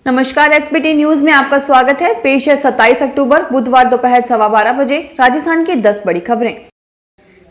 नमस्कार, SBT news में आपका स्वागत है। पेश है 27 अक्टूबर बुधवार दोपहर 12:15 बजे राजस्थान की 10 बड़ी खबरें।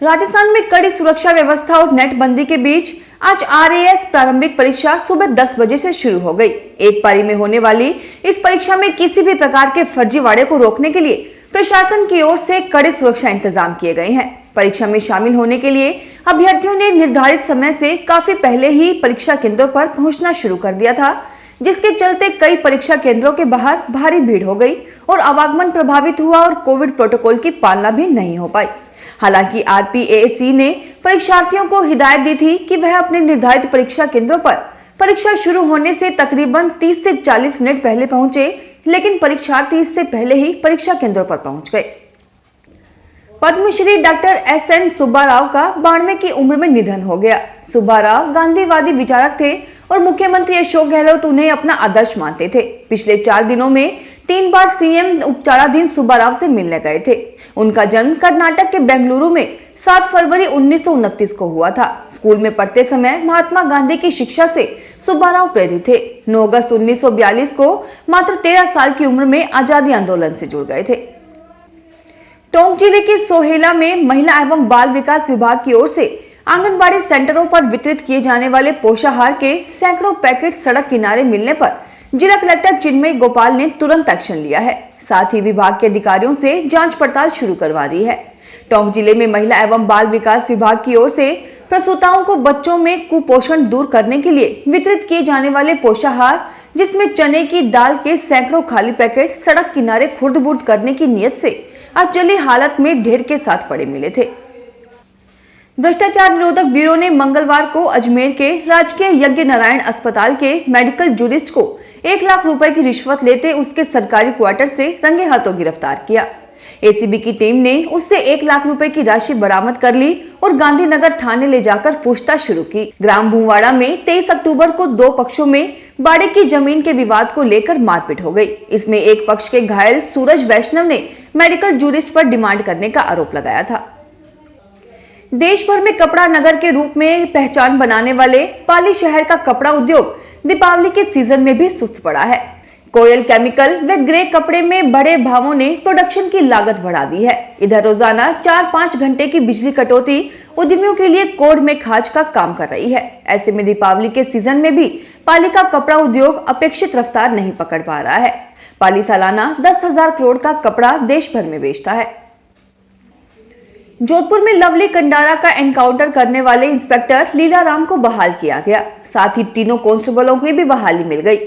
राजस्थान में कड़ी सुरक्षा व्यवस्था और नेट बंदी के बीच आज RAS प्रारंभिक परीक्षा सुबह 10 बजे से शुरू हो गई। एक पारी में होने वाली इस परीक्षा में किसी भी प्रकार के फर्जीवाड़े को रोकने के लिए प्रशासन की ओर से कड़े सुरक्षा इंतजाम किए गए हैं। परीक्षा में शामिल होने के लिए अभ्यर्थियों ने निर्धारित समय से काफी पहले ही परीक्षा केंद्रों पर पहुंचना शुरू कर दिया था, जिसके चलते कई परीक्षा केंद्रों के बाहर भारी भीड़ हो गई और आवागमन प्रभावित हुआ और कोविड प्रोटोकॉल की पालना भी नहीं हो पाई। हालांकि RPAC ने परीक्षार्थियों को हिदायत दी थी कि वह अपने निर्धारित परीक्षा केंद्रों पर परीक्षा शुरू होने से तकरीबन 30 से 40 मिनट पहले पहुंचे, लेकिन परीक्षार्थी इससे पहले ही परीक्षा केंद्रों पर पहुंच गए। पद्मश्री डॉक्टर SN सुब्बाराव का 92 की उम्र में निधन हो गया। सुब्बाराव गांधीवादी विचारक थे और मुख्यमंत्री अशोक गहलोत उन्हें अपना आदर्श मानते थे। पिछले 4 दिनों में 3 बार CM उपचाराधीन सुब्बाराव से मिलने गए थे। उनका जन्म कर्नाटक के बेंगलुरु में 7 फरवरी 1929 को हुआ था। स्कूल में पढ़ते समय महात्मा गांधी की शिक्षा से सुब्बाराव प्रेरित थे। 9 अगस्त 1942 को मात्र 13 साल की उम्र में आजादी आंदोलन से जुड़ गए थे। टोंक जिले के सोहेला में महिला एवं बाल विकास विभाग की ओर से आंगनबाड़ी सेंटरों पर वितरित किए जाने वाले पोषाहार के सैकड़ों पैकेट सड़क किनारे मिलने पर जिला कलेक्टर चिन्मयी गोपाल ने तुरंत एक्शन लिया है। साथ ही विभाग के अधिकारियों से जांच पड़ताल शुरू करवा दी है। टोंक जिले में महिला एवं बाल विकास विभाग की ओर से प्रसूताओं को बच्चों में कुपोषण दूर करने के लिए वितरित किए जाने वाले पोषाहार, जिसमें चने की दाल के सैकड़ों खाली पैकेट सड़क किनारे खुर्द-बुर्द करने की नीयत से अचली हालत में ढेर के साथ पड़े मिले थे। भ्रष्टाचार निरोधक ब्यूरो ने मंगलवार को अजमेर के राजकीय यज्ञ नारायण अस्पताल के मेडिकल जूरिस्ट को 1 लाख रुपए की रिश्वत लेते उसके सरकारी क्वार्टर से रंगे हाथों गिरफ्तार किया। ACB की टीम ने उससे 1 लाख रुपए की राशि बरामद कर ली और गांधीनगर थाने ले जाकर पूछताछ शुरू की। ग्राम भूवाड़ा में 23 अक्टूबर को 2 पक्षों में बाड़े की जमीन के विवाद को लेकर मारपीट हो गई। इसमें एक पक्ष के घायल सूरज वैष्णव ने मेडिकल जूरिस्ट पर डिमांड करने का आरोप लगाया था। देश भर में कपड़ा नगर के रूप में पहचान बनाने वाले पाली शहर का कपड़ा उद्योग दीपावली के सीजन में भी सुस्त पड़ा है। कोयल केमिकल व ग्रे कपड़े में बड़े भावों ने प्रोडक्शन की लागत बढ़ा दी है। इधर रोजाना 4-5 घंटे की बिजली कटौती उद्यमियों के लिए कोड़ में खाज का काम कर रही है। ऐसे में दीपावली के सीजन में भी पाली का कपड़ा उद्योग अपेक्षित रफ्तार नहीं पकड़ पा रहा है। पाली सालाना 10,000 करोड़ का कपड़ा देश भर में बेचता है। जोधपुर में लवली कंडारा का एनकाउंटर करने वाले इंस्पेक्टर लीलाराम को बहाल किया गया। साथ ही तीनों कांस्टेबलों को भी बहाली मिल गई।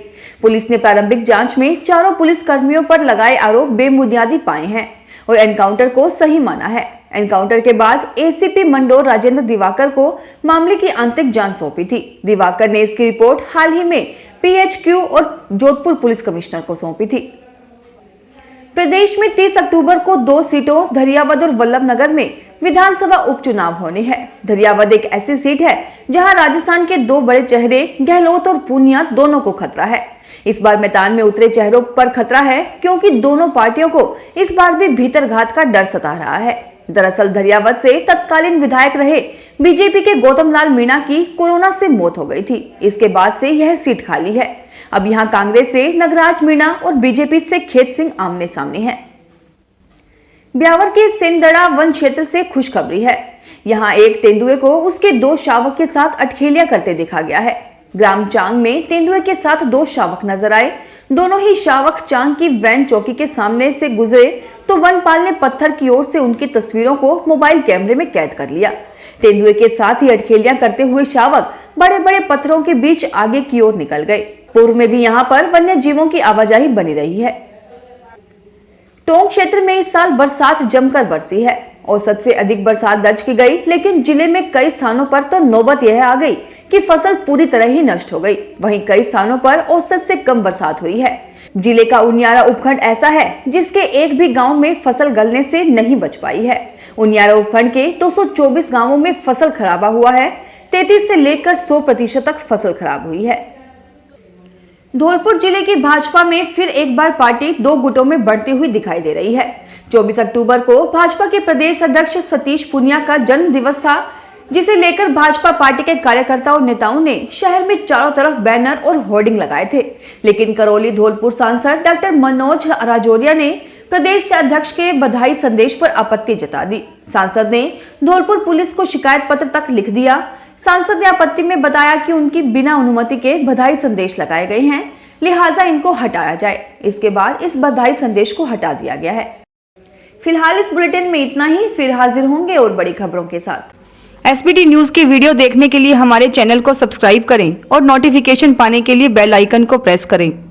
पुलिस ने प्रारंभिक जांच में चारों पुलिस कर्मियों पर लगाए आरोप बेबुनियादी पाए हैं और एनकाउंटर को सही माना है। एनकाउंटर के बाद ACP मंडोर राजेंद्र दिवाकर को मामले की आंतरिक जांच सौंपी थी। दिवाकर ने इसकी रिपोर्ट हाल ही में PHQ और जोधपुर पुलिस कमिश्नर को सौंपी थी। प्रदेश में 30 अक्टूबर को 2 सीटों धरियावद और वल्लभनगर में विधानसभा उपचुनाव होने हैं। धरियावद एक ऐसी सीट है जहां राजस्थान के 2 बड़े चेहरे गहलोत और पूनिया दोनों को खतरा है। इस बार मैदान में उतरे चेहरों पर खतरा है क्योंकि दोनों पार्टियों को इस बार भी भीतरघात का डर सता रहा है। दरअसल धरियावद से तत्कालीन विधायक रहे बीजेपी के गौतम लाल मीणा की कोरोना से मौत हो गई थी। इसके बाद से यह सीट खाली है। अब यहां कांग्रेस से नगराज मीणा और बीजेपी से खेत सिंह आमने सामने हैं। ब्यावर के सेंदड़ा वन क्षेत्र से खुशखबरी है। यहां एक तेंदुए को उसके 2 शावक के साथ अटखेलियां करते देखा गया है। ग्राम चांग में तेंदुए के साथ 2 शावक नजर आए। दोनों ही शावक चांग की वैन चौकी के सामने से गुजरे तो वनपाल ने पत्थर की ओर से उनकी तस्वीरों को मोबाइल कैमरे में कैद कर लिया। तेंदुए के साथ ही अटखेलियां करते हुए शावक बड़े बड़े पत्थरों के बीच आगे की ओर निकल गए। पूर्व में भी यहां पर वन्य जीवों की आवाजाही बनी रही है। टोंक क्षेत्र में इस साल बरसात जमकर बरसी है। औसत से अधिक बरसात दर्ज की गई, लेकिन जिले में कई स्थानों पर तो नौबत यह आ गई कि फसल पूरी तरह ही नष्ट हो गई। वहीं कई स्थानों पर औसत से कम बरसात हुई है। जिले का उनियारा उपखंड ऐसा है जिसके एक भी गांव में फसल गलने से नहीं बच पाई है। उनियारा उपखंड के 224 गांवों में फसल खराबा हुआ है। 33 से लेकर 100% तक फसल खराब हुई है। धौलपुर जिले की भाजपा में फिर एक बार पार्टी 2 गुटों में बढ़ती हुई दिखाई दे रही है। 24 अक्टूबर को भाजपा के प्रदेश अध्यक्ष सतीश पूनिया का जन्म दिवस था। जिसे लेकर भाजपा पार्टी के कार्यकर्ताओं और नेताओं ने शहर में चारों तरफ बैनर और होर्डिंग लगाए थे। लेकिन करौली धौलपुर सांसद डॉक्टर मनोज राजौरिया ने प्रदेश अध्यक्ष के बधाई संदेश पर आपत्ति जता दी। सांसद ने धौलपुर पुलिस को शिकायत पत्र तक लिख दिया। सांसद ने आपत्ति में बताया कि उनकी बिना अनुमति के बधाई संदेश लगाए गए हैं, लिहाजा इनको हटाया जाए। इसके बाद इस बधाई संदेश को हटा दिया गया है। फिलहाल इस बुलेटिन में इतना ही, फिर हाजिर होंगे और बड़ी खबरों के साथ। SBT न्यूज की वीडियो देखने के लिए हमारे चैनल को सब्सक्राइब करें और नोटिफिकेशन पाने के लिए बेल आइकन को प्रेस करें।